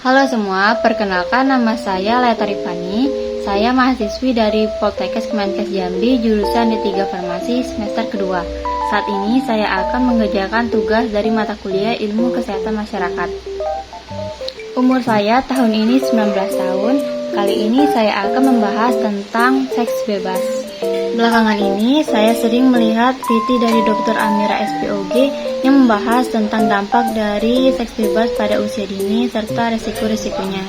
Halo semua, perkenalkan nama saya Leta Rifani. Saya mahasiswi dari Poltekkes Kemenkes Jambi, jurusan D3 Farmasi semester kedua. Saat ini saya akan mengerjakan tugas dari mata kuliah Ilmu Kesehatan Masyarakat. Umur saya tahun ini 19 tahun. Kali ini saya akan membahas tentang seks bebas. Belakangan ini saya sering melihat VT dari Dr. Amira SPOG yang membahas tentang dampak dari seks bebas pada usia dini serta resiko-resikonya.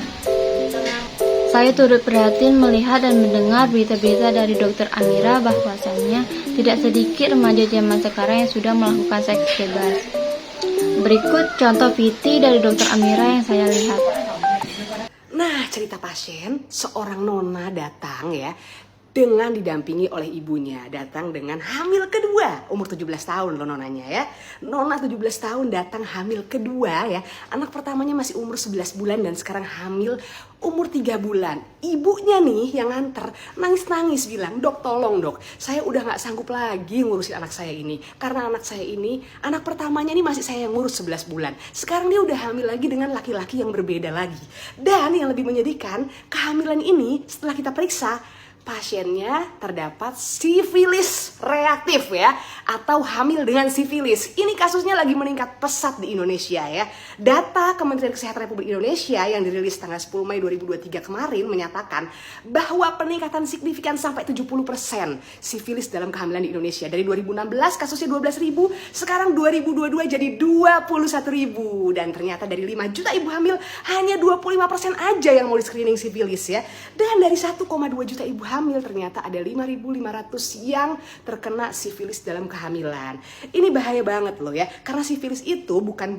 Saya turut prihatin melihat dan mendengar berita-berita dari Dr. Amira bahwasannya tidak sedikit remaja zaman sekarang yang sudah melakukan seks bebas. Berikut contoh VT dari Dr. Amira yang saya lihat. Nah, cerita pasien, seorang nona datang ya dengan didampingi oleh ibunya, datang dengan hamil kedua, umur 17 tahun loh nonanya ya. Nona 17 tahun datang hamil kedua ya. Anak pertamanya masih umur 11 bulan dan sekarang hamil umur 3 bulan. Ibunya nih yang nganter nangis-nangis bilang, "Dok, tolong dok, saya udah gak sanggup lagi ngurusin anak saya ini. Karena anak saya ini, anak pertamanya ini masih saya yang ngurus 11 bulan. Sekarang dia udah hamil lagi dengan laki-laki yang berbeda lagi. Dan yang lebih menyedihkan, kehamilan ini setelah kita periksa, pasiennya terdapat sifilis reaktif ya, atau hamil dengan sifilis. Ini kasusnya lagi meningkat pesat di Indonesia ya. Data Kementerian Kesehatan Republik Indonesia yang dirilis tanggal 10 Mei 2023 kemarin menyatakan bahwa peningkatan signifikan sampai 70% sifilis dalam kehamilan di Indonesia. Dari 2016 kasusnya 12.000, sekarang 2022 jadi 21.000. Dan ternyata dari 5 juta ibu hamil hanya 25% aja yang mau di screening sifilis ya. Dan dari 1,2 juta ibu hamil ternyata ada 5.500 yang terkena sifilis dalam kehamilan. Ini bahaya banget loh ya, karena sifilis itu bukan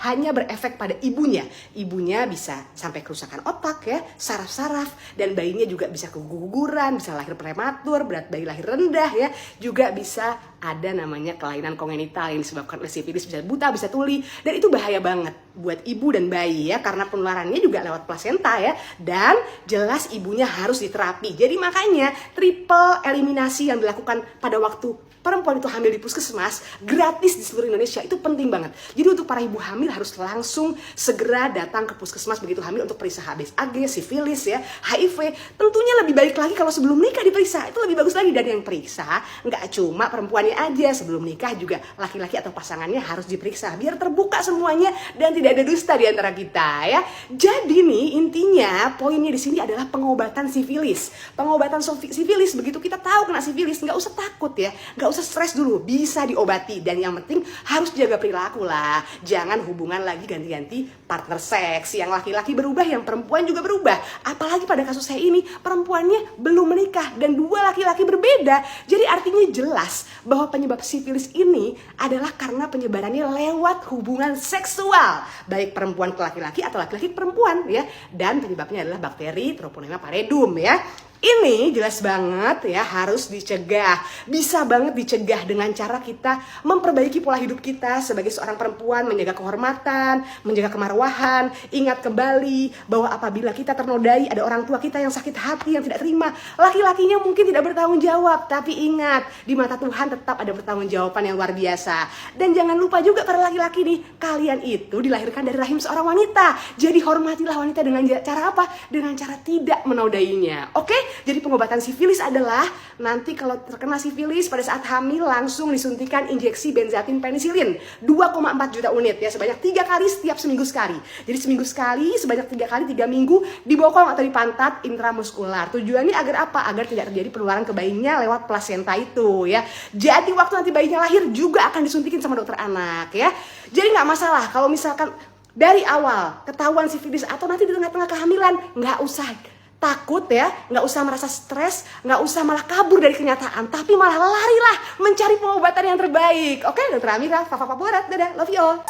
hanya berefek pada ibunya. Ibunya bisa sampai kerusakan otak ya, saraf-saraf, dan bayinya juga bisa keguguran, bisa lahir prematur, berat bayi lahir rendah ya, juga bisa ada namanya kelainan kongenital yang disebabkan oleh sifilis, bisa buta, bisa tuli, dan itu bahaya banget buat ibu dan bayi ya, karena penularannya juga lewat plasenta ya, dan jelas ibunya harus diterapi. Jadi makanya triple eliminasi yang dilakukan pada waktu perempuan itu hamil di puskesmas gratis di seluruh Indonesia itu penting banget. Jadi untuk para ibu hamil harus langsung segera datang ke puskesmas begitu hamil untuk periksa HBsAg, sifilis ya, HIV. Tentunya lebih baik lagi kalau sebelum nikah diperiksa, itu lebih bagus lagi. Dan yang periksa nggak cuma perempuannya aja, sebelum nikah juga laki-laki atau pasangannya harus diperiksa biar terbuka semuanya dan tidak ada dusta di antara kita ya. Jadi nih intinya poinnya di sini adalah pengobatan sifilis. Pengobatan sifilis, begitu kita tahu kena sifilis nggak usah takut ya, nggak usah stres dulu, bisa diobati. Dan yang penting harus jaga perilaku lah, jangan hubungan lagi ganti-ganti partner seks. Yang laki-laki berubah, yang perempuan juga berubah. Apalagi pada kasus saya ini perempuannya belum menikah dan dua laki-laki berbeda. Jadi artinya jelas bahwa penyebab sifilis ini adalah karena penyebarannya lewat hubungan seksual, baik perempuan ke laki-laki atau laki-laki ke perempuan ya. Dan penyebabnya adalah bakteri Treponema pallidum ya. Ini jelas banget ya, harus dicegah. Bisa banget dicegah dengan cara kita memperbaiki pola hidup kita sebagai seorang perempuan, menjaga kehormatan, menjaga kemarwahan. Ingat kembali bahwa apabila kita ternodai, ada orang tua kita yang sakit hati, yang tidak terima. Laki-lakinya mungkin tidak bertanggung jawab, tapi ingat, di mata Tuhan tetap ada pertanggungjawaban yang luar biasa. Dan jangan lupa juga para laki-laki nih, kalian itu dilahirkan dari rahim seorang wanita. Jadi hormatilah wanita dengan cara apa? Dengan cara tidak menodainya. Oke? Jadi pengobatan sifilis adalah nanti kalau terkena sifilis pada saat hamil langsung disuntikan injeksi benzathine penicillin 2,4 juta unit ya, sebanyak 3 kali setiap seminggu sekali. Jadi seminggu sekali sebanyak 3 kali 3 minggu di bokong atau di pantat intramuskular. Tujuannya agar apa? Agar tidak terjadi penularan ke bayinya lewat plasenta itu ya. Jadi waktu nanti bayinya lahir juga akan disuntikin sama dokter anak ya. Jadi nggak masalah kalau misalkan dari awal ketahuan sifilis atau nanti di tengah-tengah kehamilan, nggak usah takut ya, nggak usah merasa stres, nggak usah malah kabur dari kenyataan, tapi malah larilah mencari pengobatan yang terbaik. Oke, Dokter Amira, Fafa Paborat, dadah, love you all.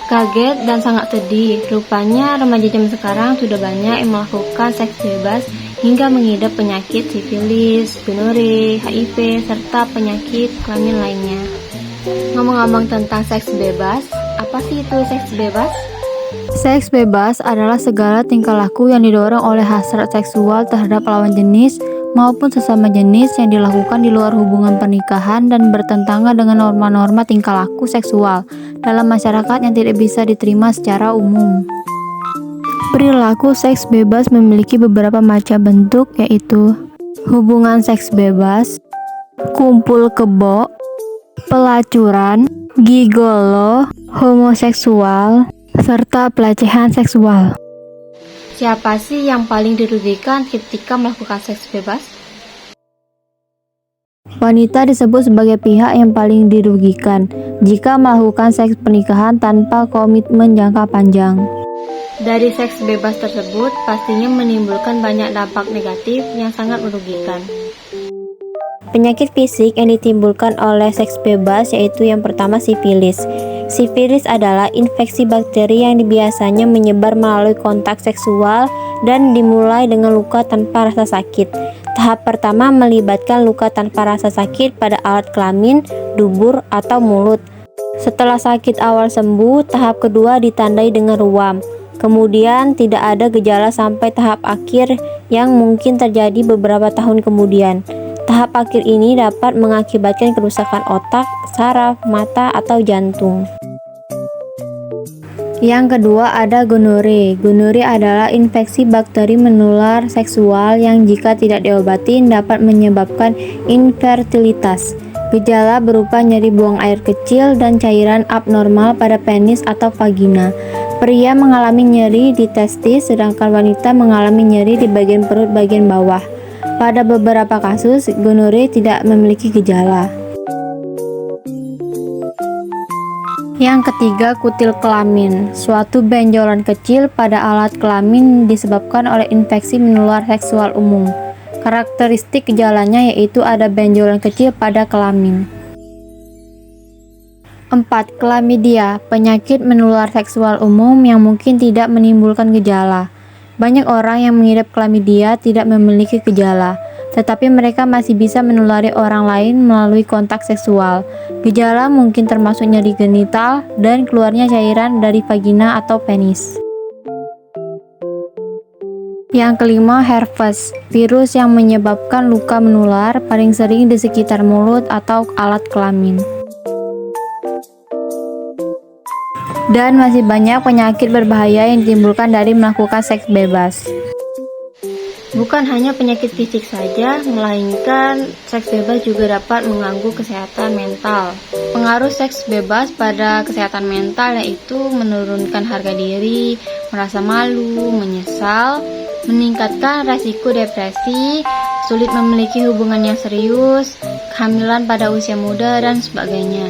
Kaget dan sangat sedih, rupanya remaja zaman sekarang sudah banyak yang melakukan seks bebas hingga mengidap penyakit sifilis, gonore, HIV, serta penyakit kelamin lainnya. Ngomong-ngomong tentang seks bebas, apa sih itu seks bebas? Seks bebas adalah segala tingkah laku yang didorong oleh hasrat seksual terhadap lawan jenis maupun sesama jenis yang dilakukan di luar hubungan pernikahan dan bertentangan dengan norma-norma tingkah laku seksual dalam masyarakat yang tidak bisa diterima secara umum. Perilaku seks bebas memiliki beberapa macam bentuk, yaitu hubungan seks bebas, kumpul kebo, pelacuran, gigolo, homoseksual, serta pelecehan seksual. Siapa sih yang paling dirugikan ketika melakukan seks bebas? Wanita disebut sebagai pihak yang paling dirugikan jika melakukan seks pernikahan tanpa komitmen jangka panjang. Dari seks bebas tersebut pastinya menimbulkan banyak dampak negatif yang sangat merugikan. Penyakit fisik yang ditimbulkan oleh seks bebas yaitu yang pertama sifilis. Sifilis adalah infeksi bakteri yang biasanya menyebar melalui kontak seksual dan dimulai dengan luka tanpa rasa sakit. Tahap pertama melibatkan luka tanpa rasa sakit pada alat kelamin, dubur, atau mulut. Setelah sakit awal sembuh, tahap kedua ditandai dengan ruam. Kemudian tidak ada gejala sampai tahap akhir yang mungkin terjadi beberapa tahun kemudian. Tahap akhir ini dapat mengakibatkan kerusakan otak, saraf, mata, atau jantung. Yang kedua ada gonore. Gonore adalah infeksi bakteri menular seksual yang jika tidak diobati dapat menyebabkan infertilitas. Gejala berupa nyeri buang air kecil dan cairan abnormal pada penis atau vagina. Pria mengalami nyeri di testis, sedangkan wanita mengalami nyeri di bagian perut bagian bawah. Pada beberapa kasus, gonore tidak memiliki gejala. Yang ketiga, kutil kelamin. Suatu benjolan kecil pada alat kelamin disebabkan oleh infeksi menular seksual umum. Karakteristik gejalanya yaitu ada benjolan kecil pada kelamin. 4. Klamidia, penyakit menular seksual umum yang mungkin tidak menimbulkan gejala. Banyak orang yang mengidap klamidia tidak memiliki gejala, tetapi mereka masih bisa menulari orang lain melalui kontak seksual. Gejala mungkin termasuk nyeri genital dan keluarnya cairan dari vagina atau penis. Yang kelima, herpes, virus yang menyebabkan luka menular, paling sering di sekitar mulut atau alat kelamin. Dan masih banyak penyakit berbahaya yang ditimbulkan dari melakukan seks bebas. Bukan hanya penyakit fisik saja, melainkan seks bebas juga dapat mengganggu kesehatan mental. Pengaruh seks bebas pada kesehatan mental yaitu menurunkan harga diri, merasa malu, menyesal, meningkatkan resiko depresi, sulit memiliki hubungan yang serius, kehamilan pada usia muda, dan sebagainya.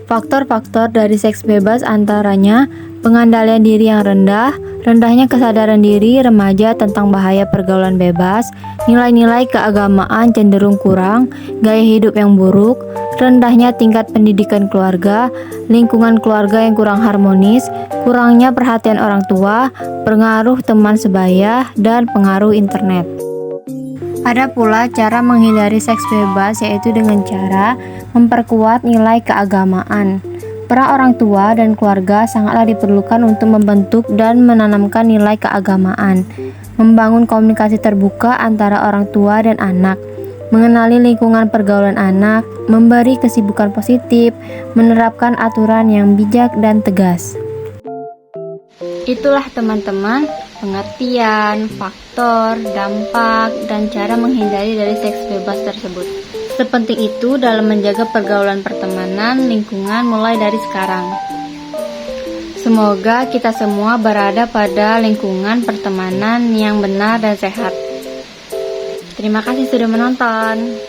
Faktor-faktor dari seks bebas antaranya pengandalian diri yang rendah, rendahnya kesadaran diri remaja tentang bahaya pergaulan bebas, nilai-nilai keagamaan cenderung kurang, gaya hidup yang buruk, rendahnya tingkat pendidikan keluarga, lingkungan keluarga yang kurang harmonis, kurangnya perhatian orang tua, pengaruh teman sebaya, dan pengaruh internet. Ada pula cara menghindari seks bebas yaitu dengan cara memperkuat nilai keagamaan. Peran orang tua dan keluarga sangatlah diperlukan untuk membentuk dan menanamkan nilai keagamaan, membangun komunikasi terbuka antara orang tua dan anak, mengenali lingkungan pergaulan anak, memberi kesibukan positif, menerapkan aturan yang bijak dan tegas. Itulah teman-teman, pengertian, faktor, dampak, dan cara menghindari dari seks bebas tersebut. Sepenting itu dalam menjaga pergaulan pertemanan, lingkungan mulai dari sekarang. Semoga kita semua berada pada lingkungan pertemanan yang benar dan sehat. Terima kasih sudah menonton.